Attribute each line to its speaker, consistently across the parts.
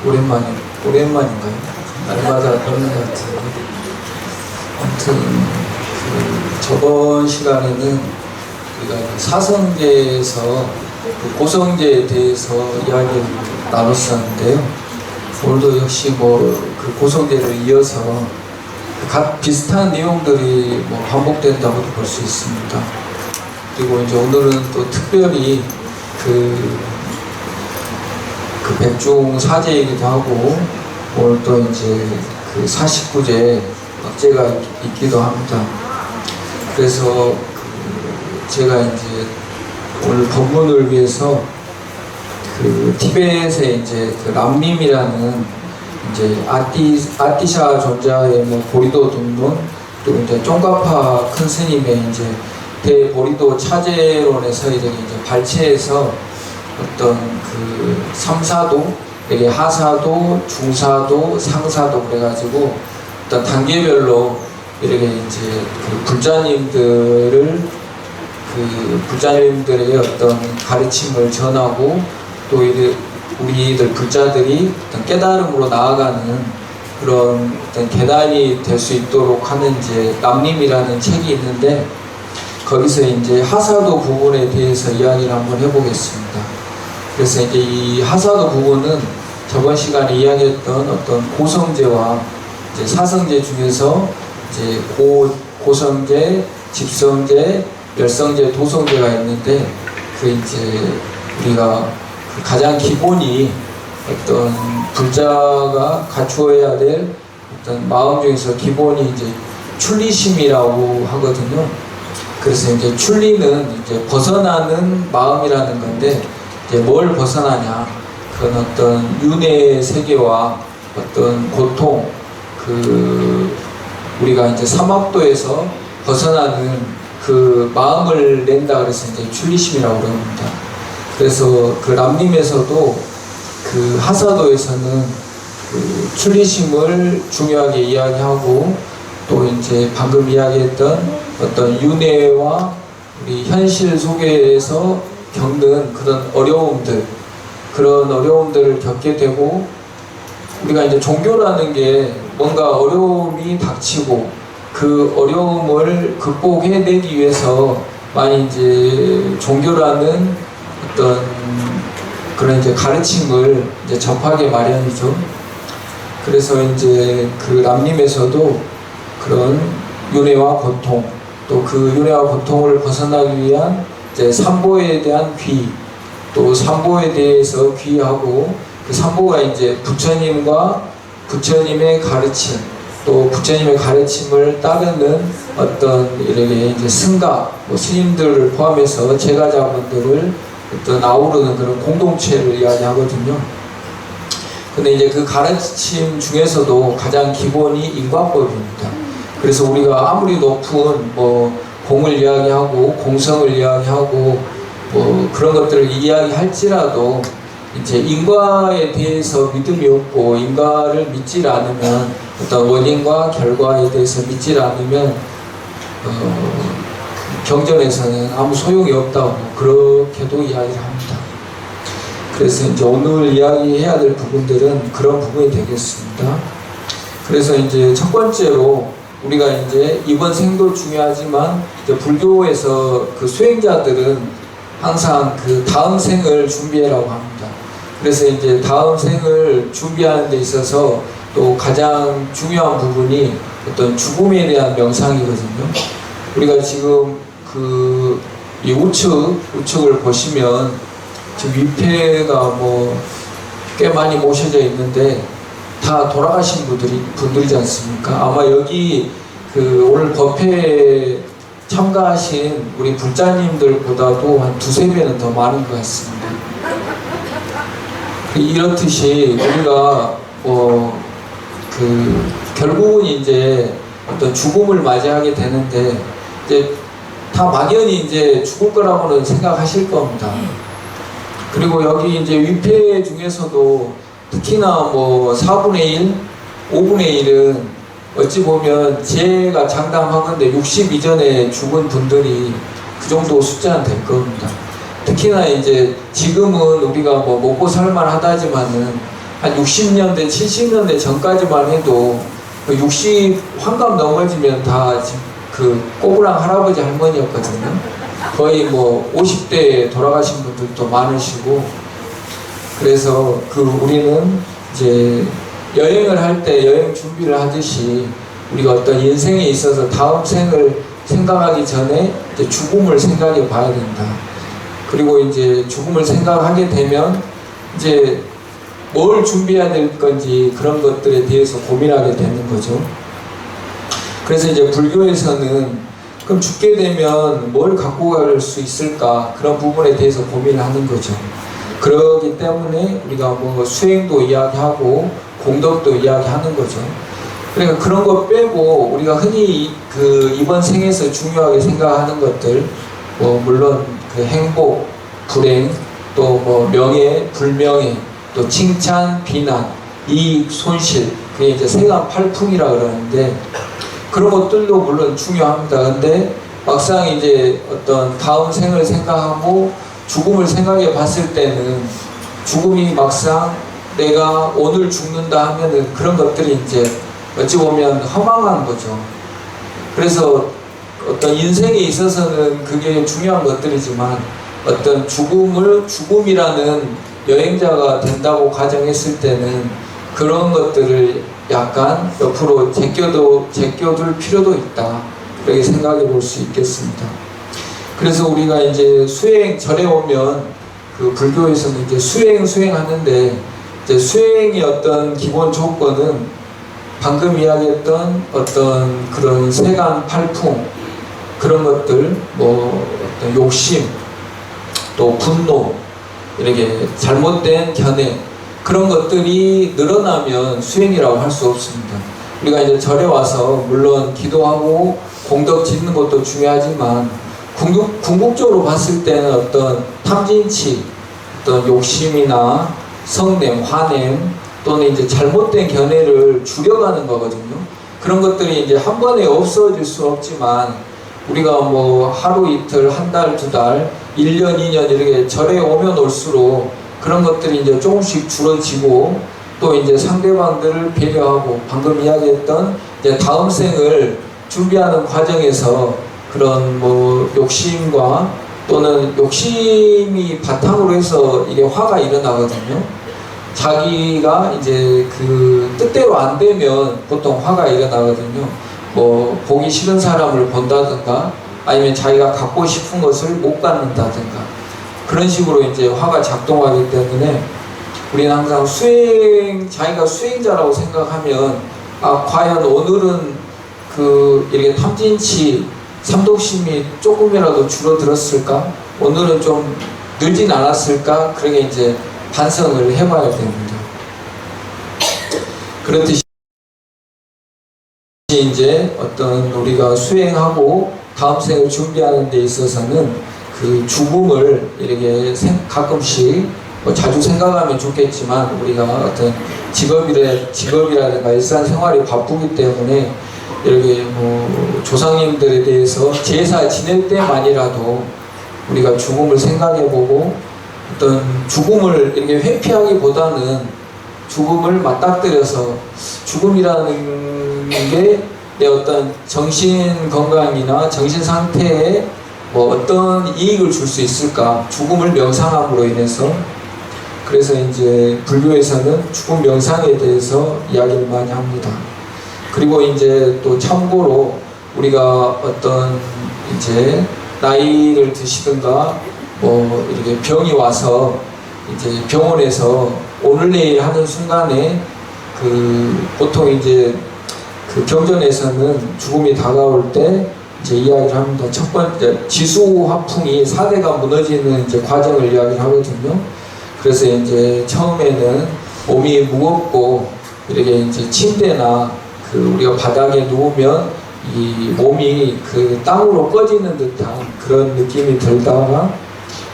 Speaker 1: 오랜만인가요? 날마다 그러는 것 같은데. 아무튼, 저번 시간에는 우리가 사성제에서 고성제에 대해서 이야기를 나눴었는데요. 오늘도 역시 그 고성제를 이어서 각 비슷한 내용들이 반복된다고도 볼 수 있습니다. 그리고 이제 오늘은 또 특별히 그 백중 사제이기도 하고, 오늘 또 이제 그 49제 억제가 있기도 합니다. 그래서 제가 이제 오늘 법문을 위해서 티벳의 이제 람밈이라는 이제 아티샤 존자의 보리도 등론, 또 이제 쫑가파 큰 스님의 이제 대보리도 차제론에서 이렇게 이제 발췌해서 어떤 삼사도, 이게 하사도, 중사도, 상사도 그래가지고 어떤 단계별로 이렇게 이제 불자님들의 어떤 가르침을 전하고, 또 우리들 불자들이 어떤 깨달음으로 나아가는 그런 어떤 계단이 될 수 있도록 하는 이제 람림이라는 책이 있는데, 거기서 이제 하사도 부분에 대해서 이야기를 한번 해보겠습니다. 그래서 이제 이 하사도 부분은 저번 시간에 이야기했던 어떤 고성제와 이제 사성제 중에서 이제 고성제, 집성제, 열성제, 도성제가 있는데, 이제 우리가 가장 기본이 어떤 불자가 갖추어야 될 어떤 마음 중에서 기본이 이제 출리심이라고 하거든요. 그래서 이제 출리는 이제 벗어나는 마음이라는 건데, 이제 뭘 벗어나냐? 그건 어떤 윤회의 세계와 어떤 고통, 우리가 이제 삼합도에서 벗어나는 그 마음을 낸다 그래서 이제 출리심이라고 그럽니다. 그래서 람림에서도 하사도에서는 출리심을 중요하게 이야기하고, 또 이제 방금 이야기했던 어떤 윤회와 우리 현실 속에서 겪는 그런 어려움들을 겪게 되고, 우리가 이제 종교라는 게 뭔가 어려움이 닥치고 그 어려움을 극복해내기 위해서 많이 이제 종교라는 어떤 그런 이제 가르침을 이제 접하게 마련이죠. 그래서 이제 람림에서도 그런 윤회와 고통, 또 윤회와 고통을 벗어나기 위한 이제 삼보에 대한 귀, 또 삼보에 대해서 귀하고, 삼보가 이제 부처님과 부처님의 가르침, 또 부처님의 가르침을 따르는 어떤 이렇게 이제 승가, 스님들을 포함해서 제가자분들을 어떤 아우르는 그런 공동체를 이야기하거든요. 근데 이제 그 가르침 중에서도 가장 기본이 인과법입니다. 그래서 우리가 아무리 높은 공을 이야기하고 공성을 이야기하고 그런 것들을 이야기할지라도 이제 인과에 대해서 믿음이 없고, 인과를 믿지 않으면, 어떤 원인과 결과에 대해서 믿지 않으면 경전에서는 아무 소용이 없다고 그렇게도 이야기를 합니다. 그래서 이제 오늘 이야기해야 될 부분들은 그런 부분이 되겠습니다. 그래서 이제 첫 번째로 우리가 이제 이번 생도 중요하지만, 이제 불교에서 수행자들은 항상 다음 생을 준비해라고 합니다. 그래서 이제 다음 생을 준비하는 데 있어서 또 가장 중요한 부분이 어떤 죽음에 대한 명상이거든요. 우리가 지금 이 우측을 보시면 지금 위패가 꽤 많이 모셔져 있는데, 다 돌아가신 분들이지 않습니까? 아마 여기 오늘 법회에 참가하신 우리 불자님들보다도 한 두세 배는 더 많은 것 같습니다. 이렇듯이 우리가 결국은 이제 어떤 죽음을 맞이하게 되는데, 이제 다 막연히 이제 죽을 거라고는 생각하실 겁니다. 그리고 여기 이제 위패 중에서도 특히나 4분의 1, 5분의 1은 어찌 보면 제가 장담하건대 60 이전에 죽은 분들이 그 정도 숫자는 될 겁니다. 특히나 이제 지금은 우리가 먹고 살만 하다지만은 한 60년대, 70년대 전까지만 해도 60 환갑 넘어지면 다 그 꼬부랑 할아버지 할머니였거든요. 거의 뭐 50대에 돌아가신 분들도 많으시고, 그래서 우리는 이제 여행을 할 때 여행 준비를 하듯이 우리가 어떤 인생에 있어서 다음 생을 생각하기 전에 이제 죽음을 생각해 봐야 된다. 그리고 이제 죽음을 생각하게 되면 이제 뭘 준비해야 될 건지 그런 것들에 대해서 고민하게 되는 거죠. 그래서 이제 불교에서는 그럼 죽게 되면 뭘 갖고 갈 수 있을까, 그런 부분에 대해서 고민을 하는 거죠. 그러기 때문에 우리가 뭐 수행도 이야기하고 공덕도 이야기하는 거죠. 그러니까 그런 거 빼고 우리가 흔히 이번 생에서 중요하게 생각하는 것들, 뭐 물론 행복, 불행, 또 뭐 명예, 불명예, 또 칭찬, 비난, 이익, 손실, 그게 이제 세간 팔풍이라 그러는데, 그런 것들도 물론 중요합니다. 근데 막상 이제 어떤 다음 생을 생각하고 죽음을 생각해 봤을 때는 죽음이 막상 내가 오늘 죽는다 하면은 그런 것들이 이제 어찌 보면 허망한 거죠. 그래서 어떤 인생에 있어서는 그게 중요한 것들이지만 어떤 죽음이라는 여행자가 된다고 가정했을 때는 그런 것들을 약간 옆으로 제껴둘 필요도 있다. 그렇게 생각해 볼 수 있겠습니다. 그래서 우리가 이제 절에 오면 불교에서는 이제 수행하는데, 이제 수행의 어떤 기본 조건은 방금 이야기했던 어떤 그런 세간 팔풍, 그런 것들, 뭐 어떤 욕심, 또 분노, 이렇게 잘못된 견해, 그런 것들이 늘어나면 수행이라고 할 수 없습니다. 우리가 이제 절에 와서 물론 기도하고 공덕 짓는 것도 중요하지만 궁극적으로 봤을 때는 어떤 탐진치, 어떤 욕심이나 성냄, 화냄, 또는 이제 잘못된 견해를 줄여가는 거거든요. 그런 것들이 이제 한 번에 없어질 수는 없지만 우리가 뭐 하루 이틀, 한 달, 두 달, 1년, 2년 이렇게 절에 오면 올수록 그런 것들이 이제 조금씩 줄어지고, 또 이제 상대방들을 배려하고 방금 이야기했던 이제 다음 생을 준비하는 과정에서 그런 뭐 욕심과 또는 욕심이 바탕으로 해서 이게 화가 일어나거든요. 자기가 이제 뜻대로 안 되면 보통 화가 일어나거든요. 뭐 보기 싫은 사람을 본다든가 아니면 자기가 갖고 싶은 것을 못 갖는다든가 그런 식으로 이제 화가 작동하기 때문에 우리는 항상 자기가 수행자라고 생각하면 과연 오늘은 이렇게 탐진치, 삼독심이 조금이라도 줄어들었을까? 오늘은 좀 늘진 않았을까? 그렇게 이제 반성을 해봐야 됩니다. 그렇듯이 이제 어떤 우리가 수행하고 다음 생을 준비하는 데 있어서는 죽음을 이렇게 가끔씩 뭐 자주 생각하면 좋겠지만 우리가 어떤 직업이라든가 일상생활이 바쁘기 때문에 이렇게 뭐 조상님들에 대해서 제사 지낼 때만이라도 우리가 죽음을 생각해보고 어떤 죽음을 이렇게 회피하기보다는 죽음을 맞닥뜨려서 죽음이라는 게 내 어떤 정신 건강이나 정신 상태에 뭐 어떤 이익을 줄 수 있을까? 죽음을 명상함으로 인해서. 그래서 이제 불교에서는 죽음 명상에 대해서 이야기를 많이 합니다. 그리고 이제 또 참고로 우리가 어떤 이제 나이를 드시든가 뭐 이렇게 병이 와서 이제 병원에서 오늘 내일 하는 순간에 보통 이제 경전에서는 죽음이 다가올 때 이제 이야기를 합니다. 첫 번째 지수화풍이 4대가 무너지는 이제 과정을 이야기를 하거든요. 그래서 이제 처음에는 몸이 무겁고 이렇게 이제 침대나 우리가 바닥에 누우면 이 몸이 땅으로 꺼지는 듯한 그런 느낌이 들다가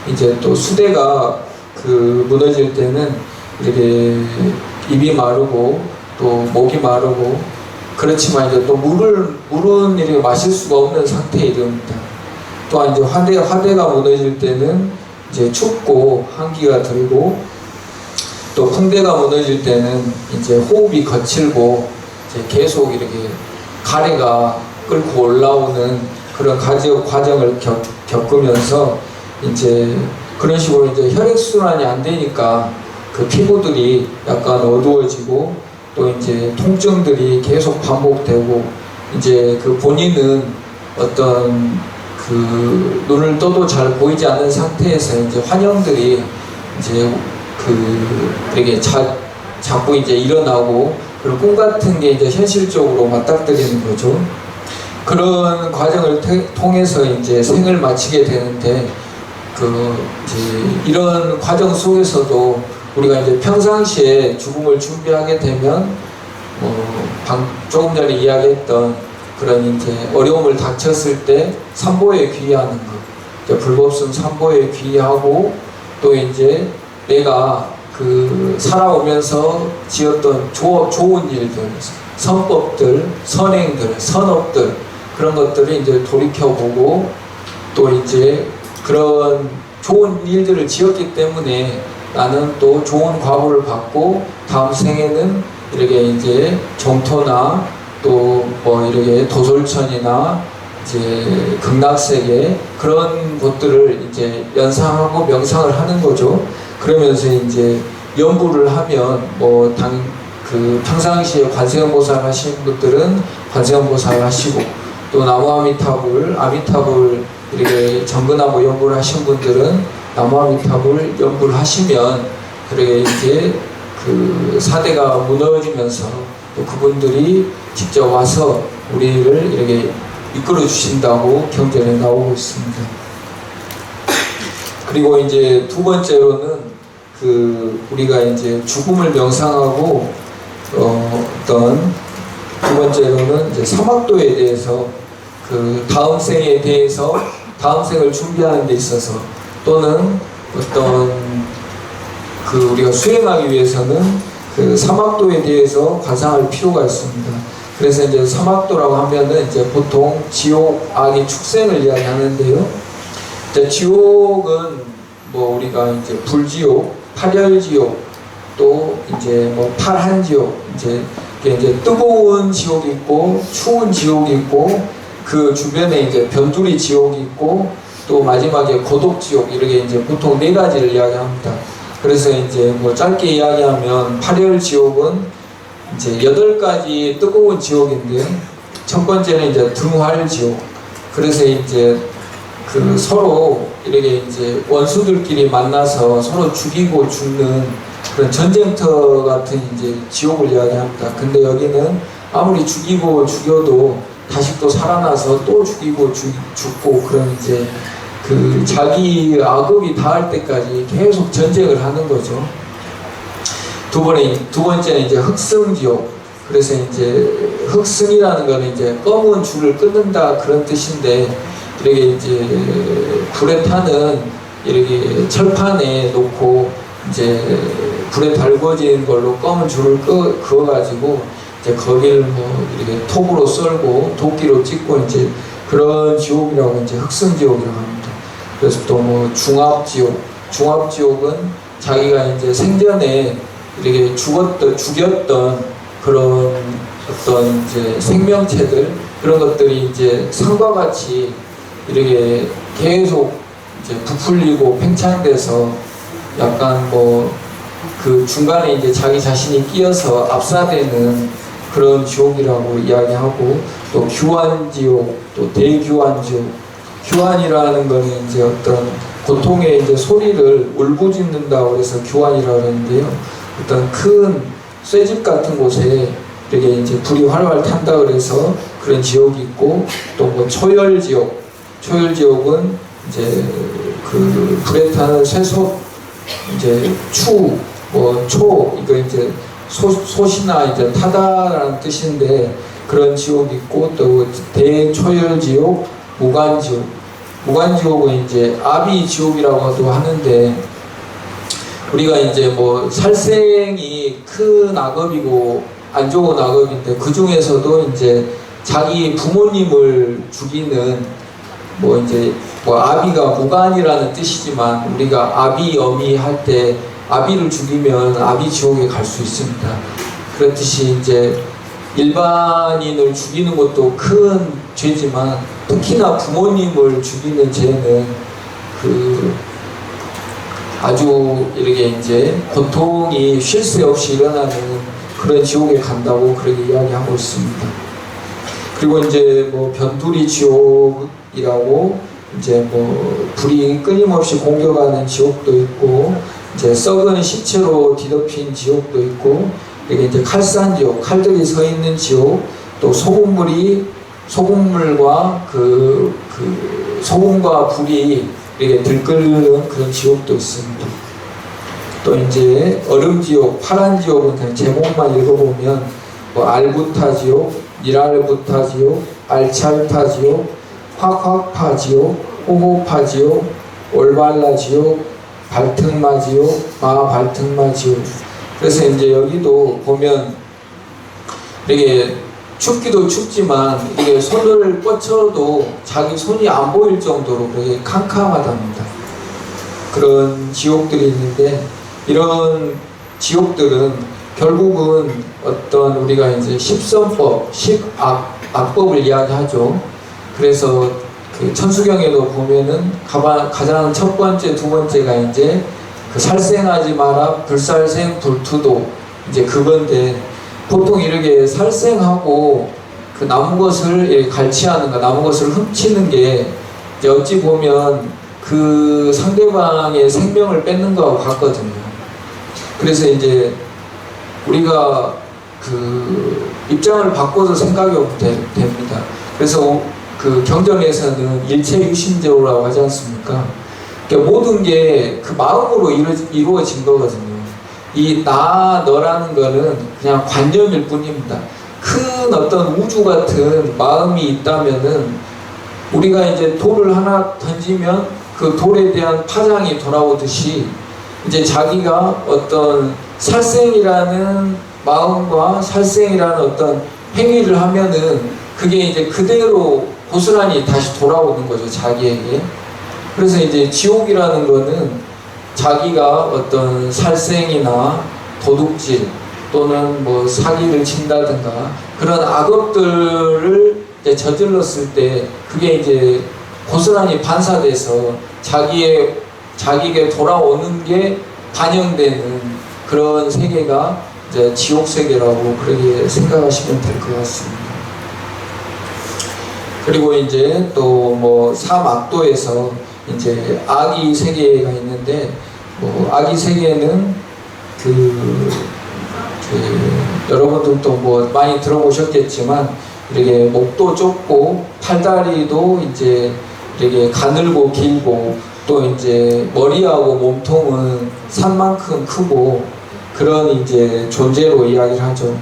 Speaker 1: 이제 또 수대가 무너질 때는 이렇게 입이 마르고 또 목이 마르고 그렇지만 이제 또 물은 이렇게 마실 수가 없는 상태에 이릅니다. 또한 이제 화대가 무너질 때는 이제 춥고 한기가 들고 또 풍대가 무너질 때는 이제 호흡이 거칠고 이제 계속 이렇게 가래가 끓고 올라오는 그런 과정을 겪으면서 이제 그런 식으로 이제 혈액순환이 안 되니까 그 피부들이 약간 어두워지고 또 이제 통증들이 계속 반복되고 이제 그 본인은 어떤 그 눈을 떠도 잘 보이지 않는 상태에서 이제 환영들이 이제 그 되게 자꾸 이제 일어나고 그런 꿈 같은 게 이제 현실적으로 맞닥뜨리는 거죠. 그런 과정을 통해서 이제 생을 마치게 되는데 그 이제 이런 과정 속에서도 우리가 이제 평상시에 죽음을 준비하게 되면 조금 전에 이야기했던 그런 이제 어려움을 닥쳤을 때 삼보에 귀의하는 것, 이제 불법승 삼보에 귀의하고 또 이제 내가 그 살아오면서 지었던 좋은 일들, 선법들, 선행들, 선업들 그런 것들을 이제 돌이켜보고 또 이제 그런 좋은 일들을 지었기 때문에 나는 또 좋은 과보를 받고 다음 생에는 이렇게 이제 정토나 또 뭐 이렇게 도솔천이나 이제 극락세계 그런 곳들을 이제 연상하고 명상을 하는 거죠. 그러면서 이제 연부를 하면 그 평상시에 관세음보살 하시는 분들은 관세음보살 하시고 또 아미타불 이렇게 정근하고 연부를 하신 분들은 나무아미타불 연부를 하시면 그렇게 이제 그 사대가 무너지면서 또 그분들이 직접 와서 우리를 이렇게 이끌어 주신다고 경전에 나오고 있습니다. 그리고 이제 두 번째로는 그 우리가 이제 죽음을 명상하고 어떤 두 번째로는 이제 사막도에 대해서 그 다음 생에 대해서 다음 생을 준비하는 데 있어서 또는 어떤 그 우리가 수행하기 위해서는 그 사막도에 대해서 관상할 필요가 있습니다. 그래서 이제 사막도라고 하면은 이제 보통 지옥, 악의 축생을 이야기하는데요. 이제 지옥은 뭐 우리가 이제 불지옥, 팔열지옥, 또 이제 뭐 팔한지옥, 이제 뜨거운 지옥이 있고 추운 지옥이 있고 그 주변에 이제 변두리 지옥이 있고 또 마지막에 고독지옥 이렇게 이제 보통 네 가지를 이야기합니다. 그래서 이제 뭐 짧게 이야기하면 팔열지옥은 이제 8가지 뜨거운 지옥인데요. 첫 번째는 이제 등활지옥. 그래서 이제 그 서로 이렇게 이제 원수들끼리 만나서 서로 죽이고 죽는 그런 전쟁터 같은 이제 지옥을 이야기합니다. 근데 여기는 아무리 죽이고 죽여도 다시 또 살아나서 또 죽이고 죽고 그런 이제 그 자기 악업이 닿을 때까지 계속 전쟁을 하는 거죠. 두 번째는 이제 흑승지옥. 그래서 이제 흑승이라는 거는 이제 검은 줄을 끊는다 그런 뜻인데 이렇게 이제 불에 타는 이렇게 철판에 놓고 이제 불에 달궈진 걸로 검은 줄을 그어가지고 이제 거기를 뭐 이렇게 톱으로 썰고 도끼로 찍고 이제 그런 지옥이라고 이제 흑승지옥이라고 합니다. 그래서 또 뭐 중압지옥은 자기가 이제 생전에 이렇게 죽였던 그런 어떤 이제 생명체들 그런 것들이 이제 산과 같이 이렇게 계속 이제 부풀리고 팽창돼서 약간 뭐 그 중간에 이제 자기 자신이 끼어서 압사되는 그런 지옥이라고 이야기하고 또 규환지옥, 또 대규환지옥. 규환이라는 거는 이제 어떤 고통의 이제 소리를 울부짖는다고 해서 규환이라고 하는데요. 어떤 큰 쇠집 같은 곳에 이렇게 이제 불이 활활 탄다 그래서 그런 지옥이 있고 또 뭐 초열지옥은 이제 그 불에 타는 쇠솥 이제 이거 이제 솥이나 이제 타다라는 뜻인데 그런 지옥이 있고 또 대초열지옥, 무간지옥은 이제 아비지옥이라고도 하는데 우리가 이제 뭐 살생이 큰 악업이고 안 좋은 악업인데 그 중에서도 이제 자기 부모님을 죽이는 뭐 이제 뭐 아비가 무간이라는 뜻이지만 우리가 아비 어미 할 때 아비를 죽이면 아비 지옥에 갈 수 있습니다. 그렇듯이 이제 일반인을 죽이는 것도 큰 죄지만 특히나 부모님을 죽이는 죄는 그 아주 이렇게 이제 고통이 쉴 새 없이 일어나는 그런 지옥에 간다고 그렇게 이야기하고 있습니다. 그리고 이제 뭐 변두리 지옥이라고 이제 뭐 불이 끊임없이 공격하는 지옥도 있고, 이제 썩은 시체로 뒤덮인 지옥도 있고, 이게 이제 칼산 지옥, 칼들이 서 있는 지옥, 또 소금물과 소금과 불이 이렇게 들끓는 그런 지옥도 있습니다. 또 이제 얼음 지옥, 파란 지옥은 그냥 제목만 읽어보면 뭐 알부타 지옥, 니랄부타 지옥, 알찰타 지옥, 확확파 지옥, 호호파 지옥, 올발라 지옥, 발등마 지옥, 마발등마 지옥. 그래서 이제 여기도 보면 이게 춥기도 춥지만 이게 손을 뻗쳐도 자기 손이 안 보일 정도로 그렇게 캄캄하답니다. 그런 지옥들이 있는데, 이런 지옥들은 결국은 어떤 우리가 이제 십선법, 십악법을 이야기하죠. 그래서 그 천수경에도 보면은 가장 첫 번째, 두 번째가 이제 그 살생하지 마라, 불살생, 불투도, 이제 그건데, 보통 이렇게 살생하고 그 남은 것을 갈취하는가, 남은 것을 훔치는 게 이제 어찌 보면 그 상대방의 생명을 뺏는 거하고 같거든요. 그래서 이제 우리가 그 입장을 바꿔서 생각해 됩니다. 그래서 그 경전에서는 일체유심제로라고 하지 않습니까? 그러니까 모든 게 그 마음으로 이루어진 거거든요. 이 나, 너라는 거는 그냥 관념일 뿐입니다. 큰 어떤 우주 같은 마음이 있다면은 우리가 이제 돌을 하나 던지면 그 돌에 대한 파장이 돌아오듯이 이제 자기가 어떤 살생이라는 마음과 살생이라는 어떤 행위를 하면은 그게 이제 그대로 고스란히 다시 돌아오는 거죠, 자기에게. 그래서 이제 지옥이라는 거는 자기가 어떤 살생이나 도둑질 또는 뭐 사기를 친다든가 그런 악업들을 이제 저질렀을 때 그게 이제 고스란히 반사돼서 자기에게 돌아오는 게 반영되는 그런 세계가 이제 지옥 세계라고 그렇게 생각하시면 될 것 같습니다. 그리고 이제 또 뭐 사막도에서 이제 아기 세계가 있는데, 뭐 아기 세계는 여러분들도 뭐 많이 들어보셨겠지만 이렇게 목도 좁고 팔다리도 이제 이렇게 가늘고 길고, 또 이제 머리하고 몸통은 산만큼 크고 그런 이제 존재로 이야기를 하죠.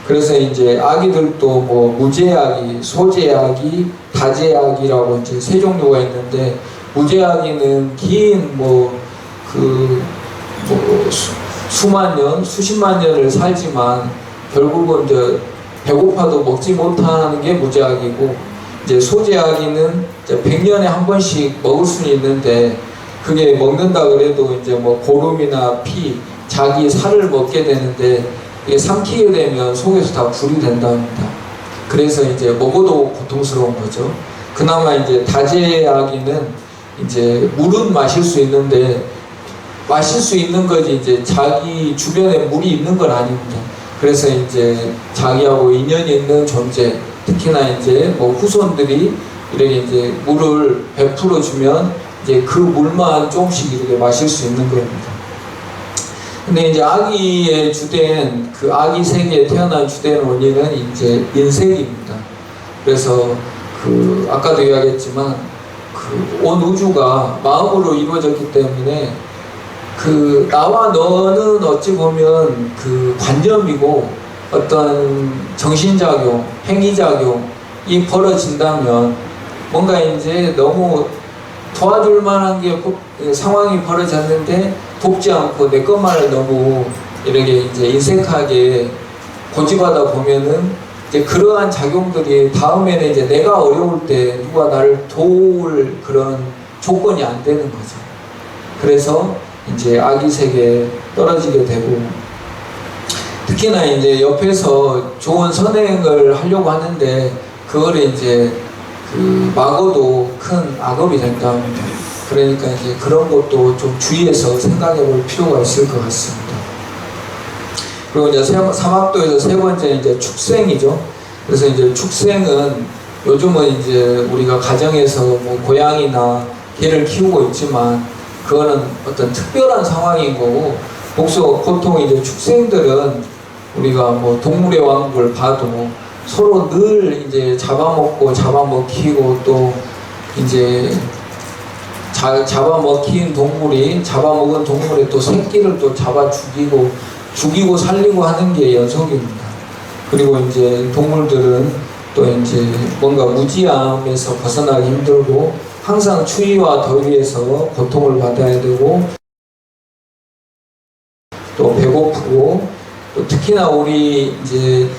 Speaker 1: 그래서 이제 아기들도 뭐 무제아기, 소제아기, 다제아기라고 이제 세 종류가 있는데, 무제아기는 긴 수만 년, 수십만 년을 살지만 결국은 이제 배고파도 먹지 못하는 게 무제아기고, 이제 소제아기는 이제 100년에 한 번씩 먹을 수는 있는데 그게 먹는다 그래도 이제 뭐 고름이나 피, 자기 살을 먹게 되는데 이게 삼키게 되면 속에서 다 불이 된답니다. 그래서 이제 먹어도 고통스러운 거죠. 그나마 이제 다제아기는 이제 물은 마실 수 있는데, 마실 수 있는 거지 이제 자기 주변에 물이 있는 건 아닙니다. 그래서 이제 자기하고 인연이 있는 존재, 특히나 이제 뭐 후손들이 이렇게 이제 물을 베풀어 주면 이제 그 물만 조금씩 이렇게 마실 수 있는 겁니다. 근데 이제 아기의 주된, 그 아기 세계에 태어난 주된 원인은 이제 인색입니다. 그래서 그 아까도 이야기했지만 그 온 우주가 마음으로 이루어졌기 때문에 그 나와 너는 어찌 보면 그 관념이고 어떤 정신작용, 행위작용이 벌어진다면 뭔가 이제 너무 도와줄 만한 게 상황이 벌어졌는데 돕지 않고 내 것만을 너무 이렇게 이제 인색하게 고집하다 보면은 이제 그러한 작용들이 다음에는 이제 내가 어려울 때 누가 나를 도울 그런 조건이 안 되는 거죠. 그래서 이제 악의색에 떨어지게 되고, 특히나 이제 옆에서 좋은 선행을 하려고 하는데 그걸 이제 막어도 큰 악업이 된다 합니다. 그러니까 이제 그런 것도 좀 주의해서 생각해 볼 필요가 있을 것 같습니다. 그리고 이제 사막도에서 세 번째 이제 축생이죠. 그래서 이제 축생은 요즘은 이제 우리가 가정에서 뭐 고양이나 개를 키우고 있지만 그거는 어떤 특별한 상황인 거고, 보통 이제 축생들은 우리가 뭐 동물의 왕국을 봐도 서로 늘 이제 잡아먹히고 또 이제 잡아먹은 동물의 또 새끼를 또 잡아 죽이고 살리고 하는 게 연속입니다. 그리고 이제 동물들은 또 이제 뭔가 무지함에서 벗어나기 힘들고 항상 추위와 더위에서 고통을 받아야 되고 또 배고프고, 또 특히나 우리 이제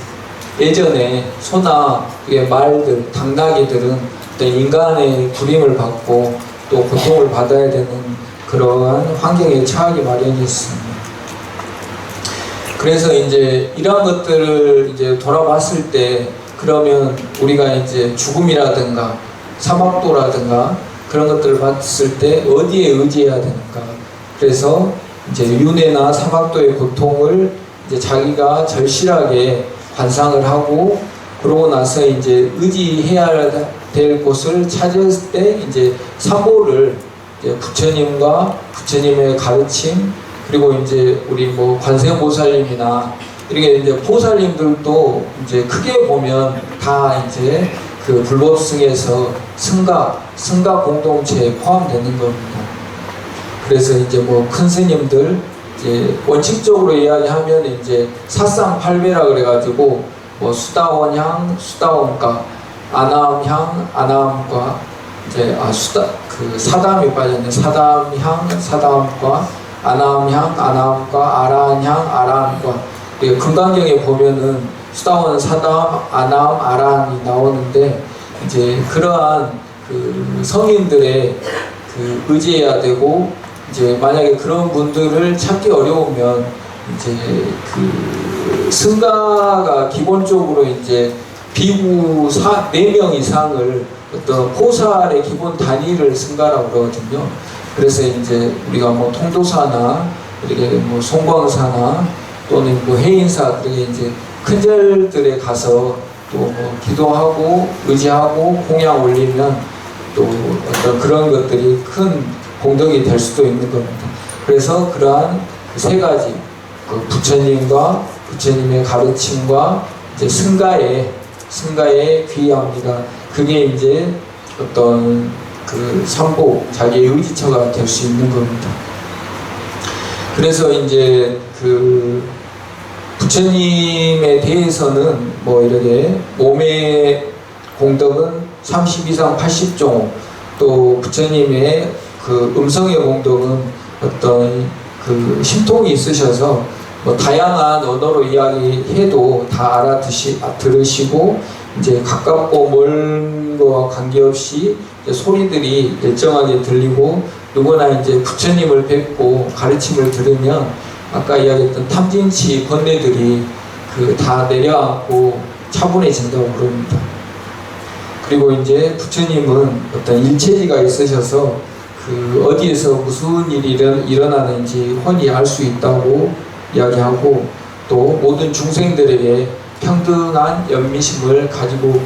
Speaker 1: 예전에 소나 말들, 당나귀들은 어떤 인간의 부림을 받고 또 고통을 받아야 되는 그러한 환경에 처하기 마련이었습니다. 그래서 이제 이러한 것들을 이제 돌아봤을 때, 그러면 우리가 이제 죽음이라든가 사막도라든가 그런 것들을 봤을 때 어디에 의지해야 되는가? 그래서 이제 윤회나 사막도의 고통을 이제 자기가 절실하게 관상을 하고, 그러고 나서 이제 의지해야 될 곳을 찾을 때 이제 사보를 이제 부처님과 부처님의 가르침, 그리고 이제 우리 뭐 관세음보살님이나 이렇게 이제 보살님들도 이제 크게 보면 다 이제 그 불법승에서 승가 공동체에 포함되는 겁니다. 그래서 이제 뭐 큰 스님들 이제 원칙적으로 이야기하면 이제 사상팔배라 그래가지고 뭐 수다원향, 수다원가, 아나암향, 아나암과, 이제 사담이 빠졌네. 사담향, 사담과, 아나암향, 아나암과, 아라한향, 아라한과. 금강경에 보면은 수다원, 사담, 아나암, 아라한이 나오는데, 이제 그러한 그 성인들의 의지해야 되고, 이제 만약에 그런 분들을 찾기 어려우면 이제 승가가 기본적으로 이제 비구 4명 이상을 어떤 포살의 기본 단위를 승가라고 그러거든요. 그래서 이제 우리가 뭐 통도사나 이렇게 뭐 송광사나 또는 뭐 해인사, 그렇게 이제 큰 절들에 가서 또 뭐 기도하고 의지하고 공양 올리면 또 어떤 그런 것들이 큰 공덕이 될 수도 있는 겁니다. 그래서 그러한 세 가지, 부처님과 부처님의 가르침과 이제 승가에 귀의합니다. 그게 이제 어떤 그 삼보, 자기의 의지처가 될 수 있는 겁니다. 그래서 이제 그 부처님에 대해서는 뭐 이렇게 몸의 공덕은 32상 80종, 또 부처님의 그 음성의 공덕은 어떤 그 심통이 있으셔서 뭐 다양한 언어로 이야기해도 다 들으시고 이제 가깝고 먼 거와 관계없이 이제 소리들이 일정하게 들리고, 누구나 이제 부처님을 뵙고 가르침을 들으면 아까 이야기했던 탐진치 번뇌들이 다 내려앉고 차분해진다고 그럽니다. 그리고 이제 부처님은 어떤 일체지가 있으셔서 어디에서 무슨 일이 일어나는지 훤히 알 수 있다고 이야기하고, 또 모든 중생들에게 평등한 연미심을 가지고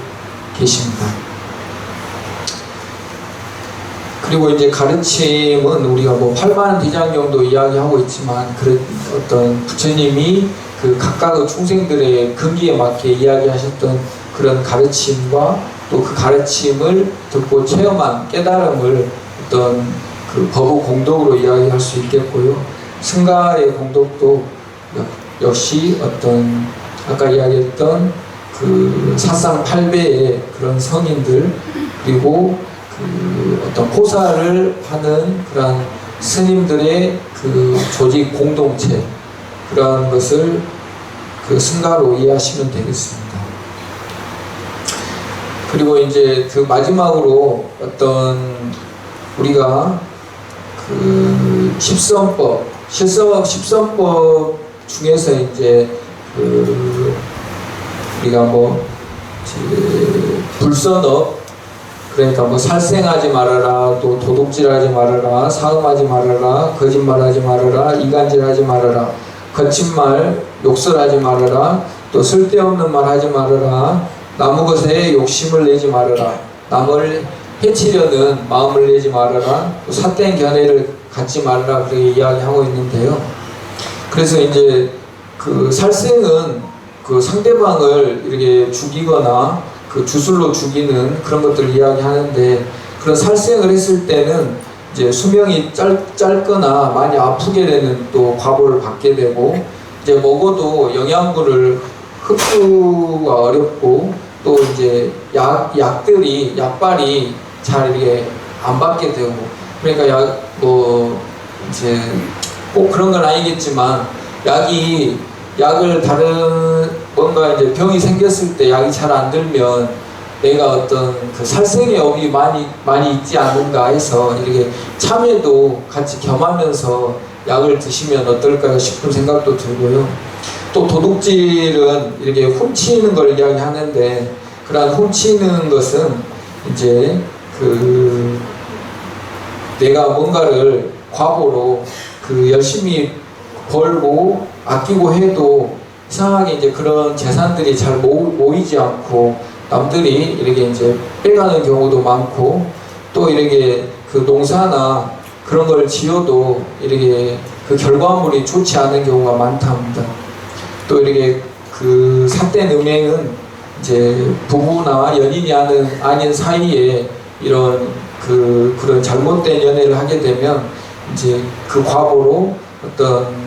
Speaker 1: 계십니다. 그리고 이제 가르침은 우리가 뭐 8만 대장경도 이야기하고 있지만, 어떤 부처님이 각각의 중생들의 근기에 맞게 이야기하셨던 그런 가르침과 또 그 가르침을 듣고 체험한 깨달음을 어떤 법의 공덕으로 이야기할 수 있겠고요. 승가의 공덕도 역시 어떤 아까 이야기했던 사상팔배의 그런 성인들, 그리고 어떤 포사를 하는 그런 스님들의 조직 공동체, 그런 것을 승가로 이해하시면 되겠습니다. 그리고 이제 마지막으로 어떤 우리가 십선법 중에서 이제 우리가 불선업, 그러니까 살생하지 말아라, 또 도둑질하지 말아라, 사음하지 말아라, 거짓말하지 말아라, 이간질하지 말아라, 거친 말, 욕설하지 말아라, 또 쓸데없는 말 하지 말아라, 남의 것에 욕심을 내지 말아라, 남을 해치려는 마음을 내지 말아라, 또 삿된 견해를 갖지 말아라, 그렇게 이야기하고 있는데요. 그래서 이제 그 살생은 그 상대방을 이렇게 죽이거나 그 주술로 죽이는 그런 것들을 이야기하는데, 그런 살생을 했을 때는 이제 수명이 짧거나 많이 아프게 되는 또 과보를 받게 되고, 이제 먹어도 영양분을 흡수가 어렵고, 또 이제 약발이 잘 이렇게 안 받게 되고, 그러니까 이제 꼭 그런 건 아니겠지만, 약을 뭔가 이제 병이 생겼을 때 약이 잘 안 들면 내가 어떤 그 살생의 업이 많이 있지 않은가 해서 이렇게 참외도 같이 겸하면서 약을 드시면 어떨까 싶은 생각도 들고요. 또 도둑질은 이렇게 훔치는 걸 이야기하는데, 그러한 훔치는 것은 이제 내가 뭔가를 과보로 열심히 벌고 아끼고 해도 이상하게 이제 그런 재산들이 잘 모이지 않고 남들이 이렇게 이제 빼가는 경우도 많고, 또 이렇게 그 농사나 그런 걸 지어도 이렇게 그 결과물이 좋지 않은 경우가 많답니다. 또 이렇게 그 삿된 음행은 이제 부부나 연인이 아닌 사이에 이런 그런 잘못된 연애를 하게 되면 이제 그 과보로 어떤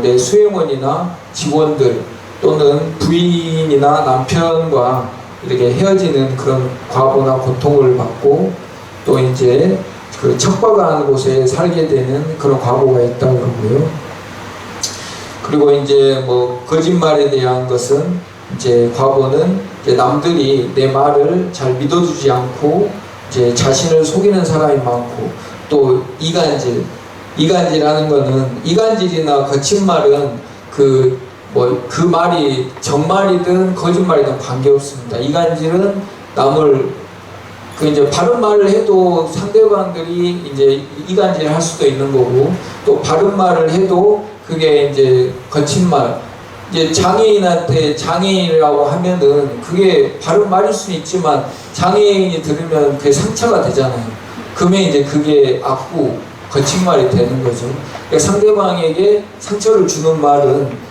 Speaker 1: 내 수행원이나 직원들 또는 부인이나 남편과 이렇게 헤어지는 그런 과보나 고통을 받고, 또 이제 그 척박한 곳에 살게 되는 그런 과보가 있다고 그러고요. 그리고 이제 거짓말에 대한 것은 이제 과보는 이제 남들이 내 말을 잘 믿어주지 않고 이제 자신을 속이는 사람이 많고, 또 이간질하는 거는, 이간질이나 거친 말은 그 말이 정말이든 거짓말이든 관계없습니다. 이간질은 남을 이제 바른 말을 해도 상대방들이 이제 이간질을 할 수도 있는 거고, 또 바른 말을 해도 그게 이제 거친 말, 이제 장애인이라고 하면은 그게 바른 말일 수는 있지만 장애인이 들으면 그게 상처가 되잖아요. 그러면 이제 그게 악구, 거친 말이 되는 거죠. 그러니까 상대방에게 상처를 주는 말은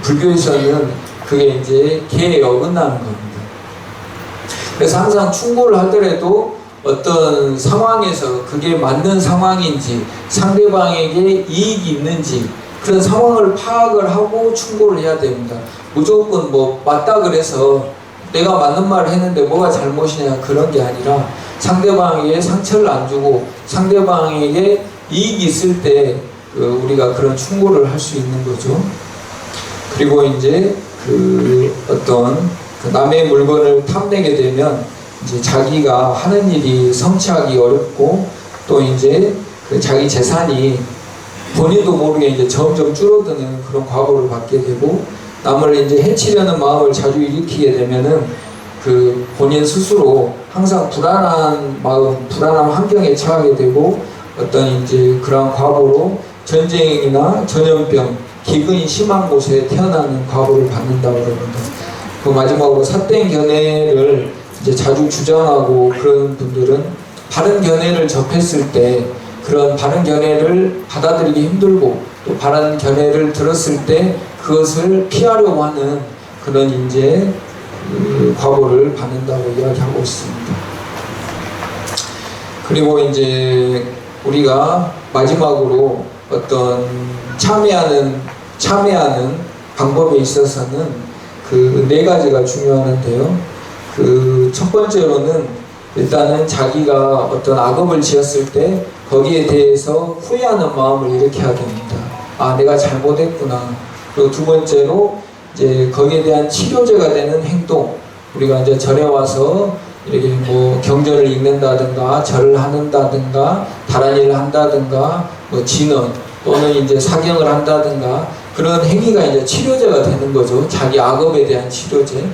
Speaker 1: 불교에서는 그게 이제 계에 어긋나는 겁니다. 그래서 항상 충고를 하더라도 어떤 상황에서 그게 맞는 상황인지 상대방에게 이익이 있는지 그런 상황을 파악을 하고 충고를 해야 됩니다. 무조건 맞다 그래서 내가 맞는 말을 했는데 뭐가 잘못이냐 그런 게 아니라, 상대방에게 상처를 안 주고 상대방에게 이익이 있을 때 우리가 그런 충고를 할 수 있는 거죠. 그리고 이제 어떤 남의 물건을 탐내게 되면 이제 자기가 하는 일이 성취하기 어렵고, 또 이제 자기 재산이 본인도 모르게 이제 점점 줄어드는 그런 과보를 받게 되고, 남을 이제 해치려는 마음을 자주 일으키게 되면은 본인 스스로 항상 불안한 마음, 불안한 환경에 처하게 되고, 어떤 이제 그러한 과보로 전쟁이나 전염병, 기근이 심한 곳에 태어나는 과보를 받는다고 그럽니다. 그 마지막으로 삿된 견해를 이제 자주 주장하고 그런 분들은 바른 견해를 접했을 때 그런 바른 견해를 받아들이기 힘들고, 또 바른 견해를 들었을 때 그것을 피하려고 하는 그런 이제 과보를 받는다고 이야기하고 있습니다. 그리고 이제 우리가 마지막으로 어떤 참여하는 방법에 있어서는 네 가지가 중요한데요. 첫 번째로는 일단은 자기가 어떤 악업을 지었을 때 거기에 대해서 후회하는 마음을 일으켜야 됩니다. 아, 내가 잘못했구나. 그리고 두 번째로 이제 거기에 대한 치료제가 되는 행동, 우리가 이제 절에 와서 이렇게 뭐 경전을 읽는다든가 절을 하는다든가 다른 일을 한다든가 뭐 진언 또는 이제 사경을 한다든가 그런 행위가 이제 치료제가 되는 거죠. 자기 악업에 대한 치료제.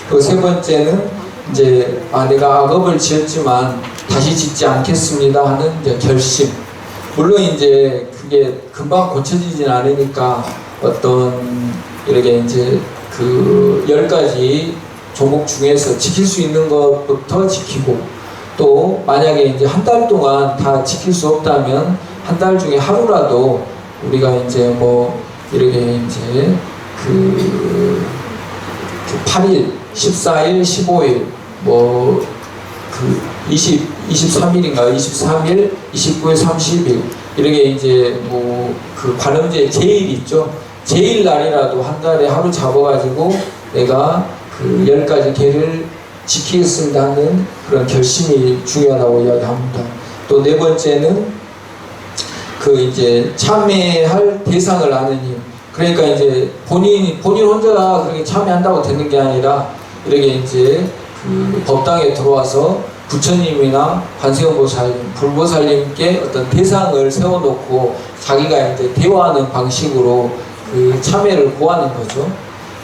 Speaker 1: 그 세 번째는 이제 내가 악업을 지었지만 다시 짓지 않겠습니다 하는 이제 결심. 물론 이제 그게 금방 고쳐지진 않으니까 어떤 이렇게 이제 그 10가지 종목 중에서 지킬 수 있는 것부터 지키고 또 만약에 이제 한 달 동안 다 지킬 수 없다면 한 달 중에 하루라도 우리가 이제 뭐 이렇게 이제 그 8일, 14일, 15일 뭐 그 23일인가 23일, 29일, 30일 이렇게 이제 뭐 그 관음제 제일 있죠. 제일 날이라도 한 달에 하루 잡아가지고 내가 그 10가지 계를 지키겠습니다 하는 그런 결심이 중요하다고 이야기합니다. 또 네 번째는 그 이제 참회할 대상을 아는 힘. 그러니까 이제 본인 혼자 그렇게 참회한다고 되는 게 아니라 이렇게 이제 그 법당에 들어와서 부처님이나 관세음보살님, 불보살님께 어떤 대상을 세워놓고 자기가 이제 대화하는 방식으로 그 참회를 구하는 거죠.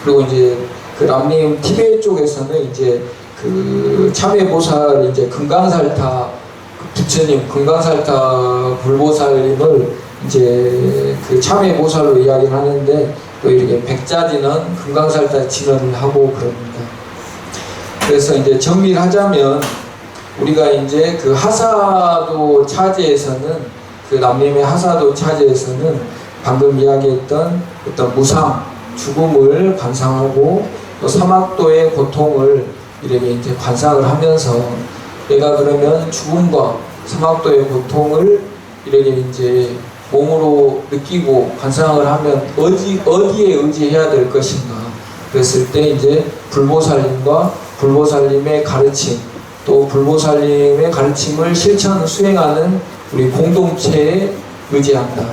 Speaker 1: 그리고 이제 그 람림 티베트 쪽에서는 이제 그 참회보살 이제 금강살타 부처님, 금강살타 불보살님을 이제 그 참회보살로 이야기를 하는데 또 이렇게 백자진은 금강살타 진언을 하고 그럽니다. 그래서 이제 정리를 하자면 우리가 이제 그 하사도 차제에서는 그 남림의 하사도 차제에서는 방금 이야기했던 어떤 무상, 죽음을 관상하고 또 사막도의 고통을 이렇게 이제 관상을 하면서 내가 그러면 죽음과 사막도의 고통을 이렇게 이제 몸으로 느끼고 관상을 하면 어디에 의지해야 될 것인가 그랬을 때 이제 불보살님과 불보살님의 가르침 또 불보살님의 가르침을 실천 수행하는 우리 공동체에 의지한다.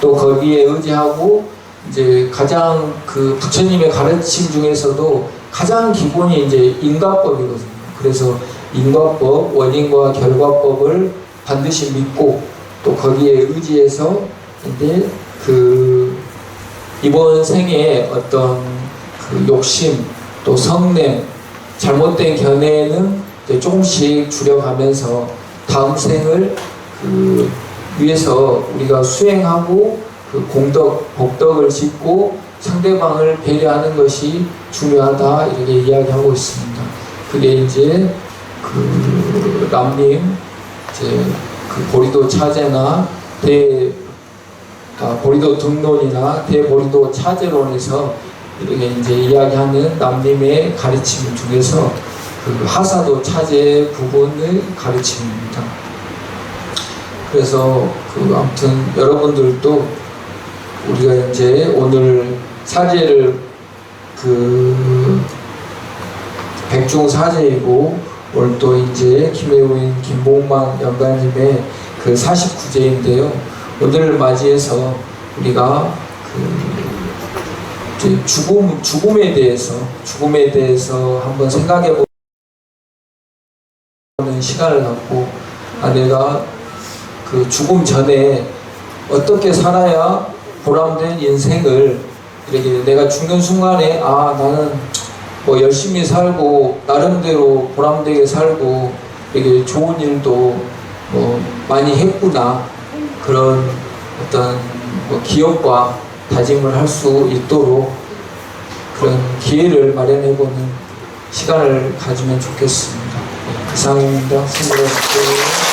Speaker 1: 또 거기에 의지하고 이제 가장 그 부처님의 가르침 중에서도 가장 기본이 이제 인과법이거든요. 그래서 인과법, 원인과 결과법을 반드시 믿고 또 거기에 의지해서 이제 그 이번 생에 어떤 그 욕심 또 성냄 잘못된 견해는 이제 조금씩 줄여가면서 다음 생을 그 위해서 우리가 수행하고 그 공덕, 복덕을 짓고 상대방을 배려하는 것이 중요하다 이렇게 이야기하고 있습니다. 그게 이제 그 람림 이제 그 보리도 차제나 보리도 등론이나 대보리도 차제론에서 이렇게 이제 이야기하는 람림의 가르침 중에서 그 하사도 차제 부분의 가르침입니다. 그래서 그 아무튼 여러분들도 우리가 이제 오늘 사제를 그 백중 사제이고 오늘 또 이제 김혜우인 김봉만 연가님의 그 49제인데요. 오늘을 맞이해서 우리가 그 죽음에 대해서 한번 생각해 보는 시간을 갖고 내가 그 죽음 전에 어떻게 살아야 보람된 인생을 이렇게 내가 죽는 순간에 나는 뭐 열심히 살고 나름대로 보람되게 살고 이렇게 좋은 일도 뭐 많이 했구나 그런 어떤 뭐 기억과 다짐을 할 수 있도록 그런 기회를 마련해보는 시간을 가지면 좋겠습니다. 이상입니다. 수고하셨습니다.